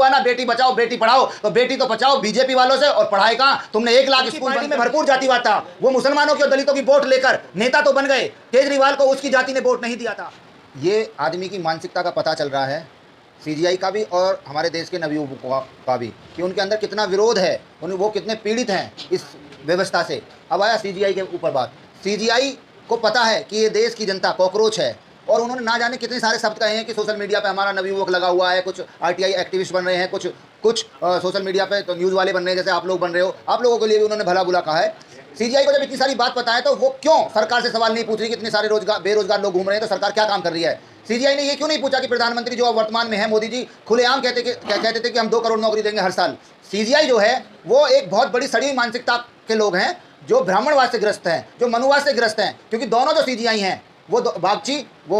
हुआ ना बेटी बचाओ बेटी पढ़ाओ, तो बेटी तो बचाओ बीजेपी वालों से और पढ़ाई कहाँ? तुमने 1 लाख स्कूल में भरपूर जातिवाद था, वो मुसलमानों की और दलितों की वोट लेकर नेता तो बन गए, केजरीवाल को उसकी जाति ने वोट नहीं दिया था। ये आदमी की मानसिकता का पता चल रहा है, सीजीआई का भी और हमारे देश के नवयुवकों का भी, कि उनके अंदर कितना विरोध है, वो कितने पीड़ित हैं इस व्यवस्था से। अब आया सीजीआई के ऊपर बात। सीजीआई को पता है कि ये देश की जनता कॉकरोच है, और उन्होंने ना जाने कितने सारे शब्द कहे हैं कि सोशल मीडिया पे हमारा नवयुवक लगा हुआ है, कुछ आरटीआई एक्टिविस्ट बन रहे हैं, कुछ सोशल मीडिया पे तो न्यूज़ वाले बन रहे हैं, जैसे आप लोग बन रहे हो, आप लोगों के लिए भी उन्होंने भला बुला कहा है। सीजीआई को जब इतनी सारी बात पता है तो वो क्यों सरकार से सवाल नहीं पूछ रही कि इतने सारे बेरोजगार लोग घूम रहे हैं, तो सरकार क्या काम कर रही है? सीजीआई ने ये क्यों नहीं पूछा कि प्रधानमंत्री जो वर्तमान में है मोदी जी खुलेआम कहते थे कि हम 2 करोड़ नौकरी देंगे हर साल। सीजीआई जो है वो एक बहुत बड़ी सड़ी मानसिकता के लोग हैं, जो ब्राह्मणवाद से ग्रस्त हैं, जो मनुवाद से ग्रस्त हैं, क्योंकि दोनों जो सीजीआई हैं वो बागची वो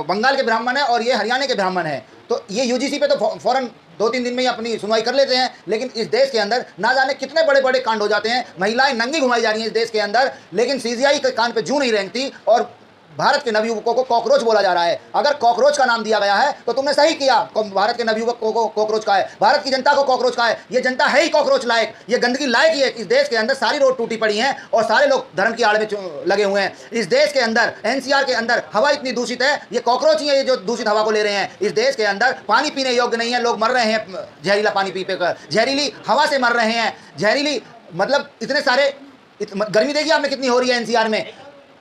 बंगाल के ब्राह्मण है और ये हरियाणा के ब्राह्मण है। तो ये यूजीसी पे तो फौरन 2-3 दिन में ही अपनी सुनवाई कर लेते हैं, लेकिन इस देश के अंदर ना जाने कितने बड़े बड़े कांड हो जाते हैं, महिलाएं नंगी घुमाई जा रही हैं इस देश के अंदर, लेकिन सीजीआई के कान पे जूं नहीं रेंगती और भारत के नवयुवकों को कॉकरोच बोला जा रहा है। अगर कॉकरोच का नाम दिया गया है तो तुमने सही किया, भारत के नवयुवकों को कॉकरोच का है, भारत की जनता को कॉकरोच का है। ये जनता है ही कॉकरोच लायक, ये गंदगी लायक ही है। इस देश के अंदर सारी रोड टूटी पड़ी हैं और सारे लोग धर्म की आड़ में लगे हुए हैं। इस देश के अंदर एनसीआर के अंदर हवा इतनी दूषित है, ये कॉकरोच ही है ये जो दूषित हवा को ले रहे हैं। इस देश के अंदर पानी पीने योग्य नहीं है, लोग मर रहे हैं जहरीला पानी पी कर, जहरीली हवा से मर रहे हैं, जहरीली मतलब इतने सारे गर्मी देखिए आपने कितनी हो रही है एनसीआर में।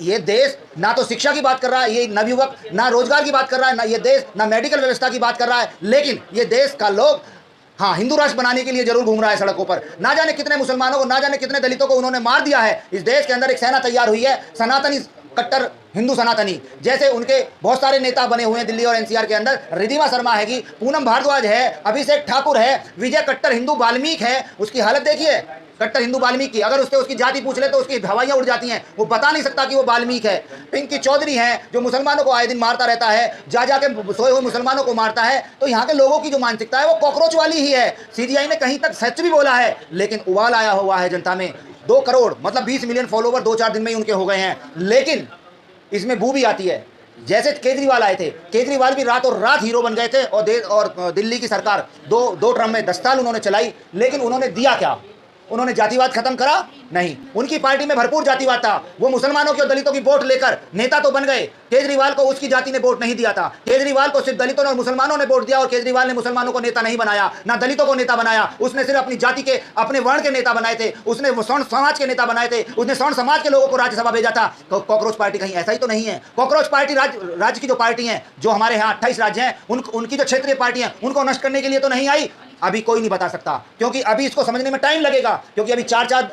ये देश ना तो शिक्षा की बात कर रहा है, ये नवयुवक ना रोजगार की बात कर रहा है, ना ये देश ना मेडिकल व्यवस्था की बात कर रहा है, लेकिन ये देश का लोग हाँ हिंदू राष्ट्र बनाने के लिए जरूर घूम रहा है सड़कों पर। ना जाने कितने मुसलमानों को, ना जाने कितने दलितों को उन्होंने मार दिया है। इस देश के अंदर एक सेना तैयार हुई है, सनातनी कट्टर हिंदू सनातनी, जैसे उनके बहुत सारे नेता बने हुए हैं दिल्ली और एनसीआर के अंदर। रिधिमा शर्मा हैगी, पूनम भारद्वाज है, अभिषेक ठाकुर है, विजय कट्टर हिंदू वाल्मीकि है। उसकी हालत देखिए, कट्टर हिंदू वाल्मीकि, अगर उससे उसकी जाति पूछ ले तो उसकी हवाइयां उड़ जाती हैं, वो बता नहीं सकता कि वो वाल्मीकि है। पिंकी चौधरी है जो मुसलमानों को आए दिन मारता रहता है, जा के सोए हुए मुसलमानों को मारता है। तो यहाँ के लोगों की जो मानसिकता है वो कॉकरोच वाली ही है। सीजीआई ने कहीं तक सच भी बोला है, लेकिन उबाल आया हुआ है जनता में। 2 करोड़ मतलब 20 मिलियन फॉलोवर 2-4 दिन में ही उनके हो गए हैं, लेकिन इसमें बू भी आती है। जैसे केजरीवाल आए थे, केजरीवाल भी रातों रात हीरो बन गए थे और दिल्ली की सरकार 2 टर्म में 10 साल उन्होंने चलाई, लेकिन उन्होंने दिया क्या? उन्होंने जातिवाद खत्म करा? नहीं। उनकी पार्टी में भरपूर जातिवाद था, वो मुसलमानों की और दलितों की वोट लेकर नेता तो बन गए, केजरीवाल को उसकी जाति ने वोट नहीं दिया था। केजरीवाल को सिर्फ दलितों और मुसलमानों ने वोट दिया, और केजरीवाल ने मुसलमानों को नेता नहीं बनाया, ना दलितों को नेता बनाया। उसने सिर्फ अपनी जाति के, अपने वर्ण के नेता बनाए थे, उसने स्वर्ण समाज के नेता बनाए थे, उसने स्वर्ण समाज के लोगों को राज्यसभा भेजा था। तो कॉकरोच पार्टी कहीं ऐसा ही तो नहीं है। कॉकरोच पार्टी राज्य की जो पार्टी है, जो हमारे यहाँ 28 राज्य हैं, उनकी जो क्षेत्रीय पार्टी है, उनको नष्ट करने के लिए तो नहीं आई। अभी कोई नहीं बता सकता, क्योंकि अभी इसको समझने में टाइम लगेगा, क्योंकि अभी 4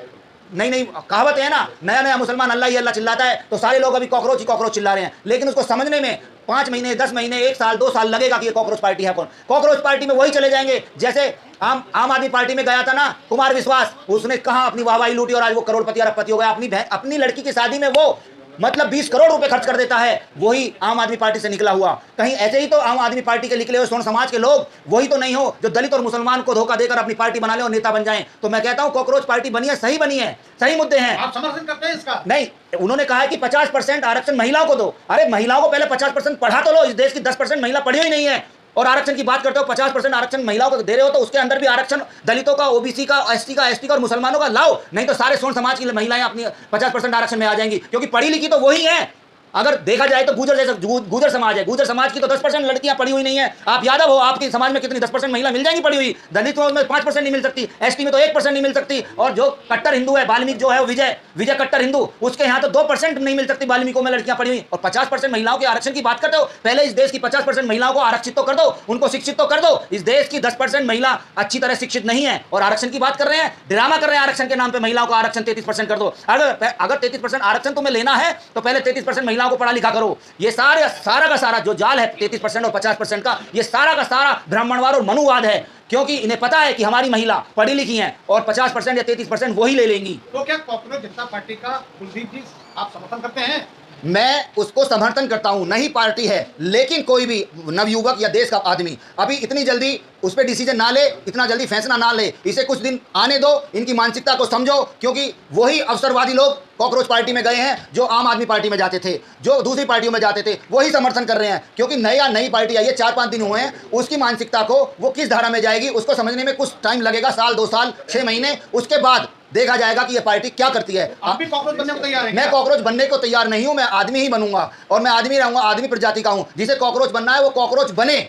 नई कहावत है ना, नया मुसलमान अल्लाह ही अल्लाह चिल्लाता है, तो सारे लोग अभी कॉकरोच ही कॉकरोच चिल्ला रहे हैं। लेकिन उसको समझने में 5 महीने, 10 महीने, 1 साल, 2 साल लगेगा कि ये कॉकरोच पार्टी है कौन। कॉकरोच पार्टी में वही चले जाएंगे जैसे आम आदमी पार्टी में गया था ना कुमार विश्वास, उसने कहाँ अपनी वाहवाही लूटी और आज वो करोड़पति अरबपति हो गया। अपनी लड़की की शादी में वो मतलब 20 करोड़ रुपए खर्च कर देता है, वही आम आदमी पार्टी से निकला हुआ। कहीं ऐसे ही तो आम आदमी पार्टी के निकले हुए स्वर्ण समाज के लोग वही तो नहीं हो जो दलित और मुसलमान को धोखा देकर अपनी पार्टी बना ले और नेता बन जाएं। तो मैं कहता हूं कॉकरोच पार्टी बनी है, सही बनी है, सही मुद्दे हैं। आप समर्थन करते हैं इसका? नहीं, उन्होंने कहा है कि 50% आरक्षण महिलाओं को दो। अरे महिलाओं को पहले 50% पढ़ा तो लो, इस देश की 10% महिला पढ़ी ही नहीं है। और आरक्षण की बात करते हो, 50% आरक्षण महिलाओं को दे रहे हो, तो उसके अंदर भी आरक्षण दलितों का, ओबीसी का, एसटी का और मुसलमानों का लाओ, नहीं तो सारे स्वर्ण समाज की महिलाएं अपनी 50% आरक्षण में आ जाएंगी, क्योंकि पढ़ी लिखी तो वही है। अगर देखा जाए तो गुजर समाज है, गुजर समाज की तो 10% लड़कियां पढ़ी हुई नहीं है। आप यादव हो, आपके समाज में कितनी 10% महिला मिल जाएंगी पढ़ी हुई? दलितों में 5% नहीं मिल सकती, एसटी में तो 1% नहीं मिल सकती, और जो कट्टर हिंदू है वाल्मीकि जो है विजय कट्टर हिंदू, उसके यहाँ तो 2% नहीं मिल सकती वाल्मीकियों में लड़कियां पढ़ी हुई। और 50% महिलाओं के आरक्षण की बात करते हो, पहले इस देश की 50% महिलाओं को आरक्षित तो कर दो, उनको शिक्षित तो कर दो। इस देश की 10% महिला अच्छी तरह शिक्षित नहीं है और आरक्षण की बात कर रहे हैं, ड्रामा कर रहे हैं आरक्षण के नाम पे। महिलाओं को आरक्षण 33% कर दो। अगर 33% आरक्षण तुम्हें लेना है तो पहले 33% महिलाओं को पढ़ा लिखा करो। ये सारा का सारा जो जाल है 33% और 50% का, ये सारा का सारा ब्राह्मणवाद और मनुवाद है, क्योंकि इन्हें पता है कि हमारी महिला पढ़ी लिखी हैं और 50% या 33% वही ले लेंगी। तो क्या कॉकरोच जनता पार्टी का कुलदीप जी आप समर्थन करते हैं? मैं उसको समर्थन करता हूं, नई पार्टी है, लेकिन कोई भी नवयुवक या देश का आदमी अभी इतनी जल्दी उस पर डिसीजन ना ले, इतना जल्दी फैसला ना ले, इसे कुछ दिन आने दो, इनकी मानसिकता को समझो, क्योंकि वही अवसरवादी लोग कॉकरोच पार्टी में गए हैं जो आम आदमी पार्टी में जाते थे, जो दूसरी पार्टियों में जाते थे, वही समर्थन कर रहे हैं, क्योंकि नई पार्टी आई है, 4-5 दिन हुए हैं, उसकी मानसिकता को वो किस धारा में जाएगी उसको समझने में कुछ टाइम लगेगा, साल 2 साल 6 महीने, उसके बाद देखा जाएगा कि ये पार्टी क्या करती है। आप भी कॉकरोच बनने को तैयार हैं? मैं कॉकरोच बनने को तैयार नहीं हूं, मैं आदमी ही बनूंगा और मैं आदमी रहूंगा, आदमी प्रजाति का हूं। जिसे कॉकरोच बनना है वो कॉकरोच बने,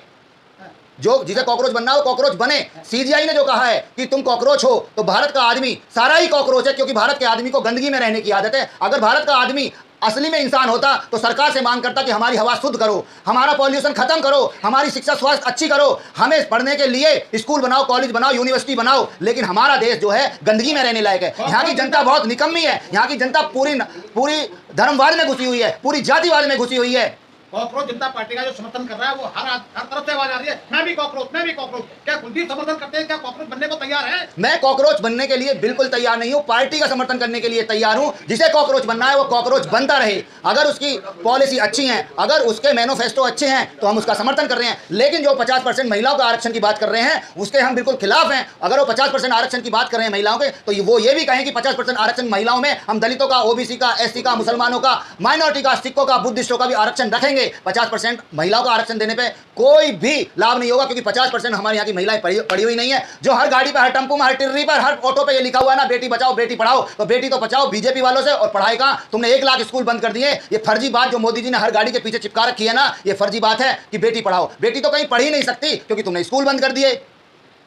जो जिसे कॉकरोच बनना है वो कॉकरोच बने। सीजीआई ने जो कहा है कि तुम कॉकरोच हो, तो भारत का आदमी सारा ही कॉकरोच है, क्योंकि भारत के आदमी को गंदगी में रहने की आदत है। अगर भारत का आदमी असली में इंसान होता तो सरकार से मांग करता कि हमारी हवा शुद्ध करो, हमारा पॉल्यूशन खत्म करो, हमारी शिक्षा स्वास्थ्य अच्छी करो, हमें पढ़ने के लिए स्कूल बनाओ, कॉलेज बनाओ, यूनिवर्सिटी बनाओ। लेकिन हमारा देश जो है गंदगी में रहने लायक है। यहाँ की जनता बहुत निकम्मी है, यहाँ की जनता पूरी धर्मवाद में घुसी हुई है, पूरी जातिवाद में घुसी हुई है। कॉकरोच जनता पार्टी का जो समर्थन कर रहा है वो हर तरफ से आवाज आ रही है, मैं भी कॉकरोच, मैं भी कॉकरोच। क्या कुलदीप समर्थन करते हैं? क्या कॉकरोच बनने को तैयार है? मैं कॉकरोच बनने के लिए बिल्कुल तैयार नहीं हूं, पार्टी का समर्थन करने के लिए तैयार हूं। जिसे कॉकरोच बनना है वो कॉकरोच बनता रहे। अगर उसकी पॉलिसी अच्छी है, अगर उसके मैनिफेस्टो अच्छे हैं तो हम उसका समर्थन कर रहे हैं। लेकिन जो 50% महिलाओं का आरक्षण की बात कर रहे हैं उसके हम बिल्कुल खिलाफ हैं। अगर वो 50% आरक्षण की बात कर रहे हैं महिलाओं के, तो वो ये भी कहें कि 50% आरक्षण महिलाओं में हम दलितों का, ओबीसी का, एससी का, मुसलमानों का, माइनॉरिटी का, सिखों का, बुद्धिस्टों का भी आरक्षण रखेंगे। 50% महिलाओं का आरक्षण देने पे कोई भी लाभ नहीं होगा, क्योंकि 50% हमारे यहाँ की महिलाएं पढ़ी हुई नहीं है। जो हर गाड़ी पर, हर टेम्पो में, हर टिर्री पर, हर ऑटो पे ये लिखा हुआ है ना, बेटी बचाओ बेटी पढ़ाओ, तो बेटी तो बचाओ बीजेपी वालों से, और पढ़ाई कहाँ? तुमने 1 लाख स्कूल बंद कर दिए। ये फर्जी बात जो मोदी जी ने हर गाड़ी के पीछे चिपका रखी है ना, ये फर्जी बात है कि बेटी पढ़ाओ। बेटी तो कहीं पढ़ ही नहीं सकती क्योंकि तुमने स्कूल बंद कर दिए।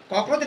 कॉकरोच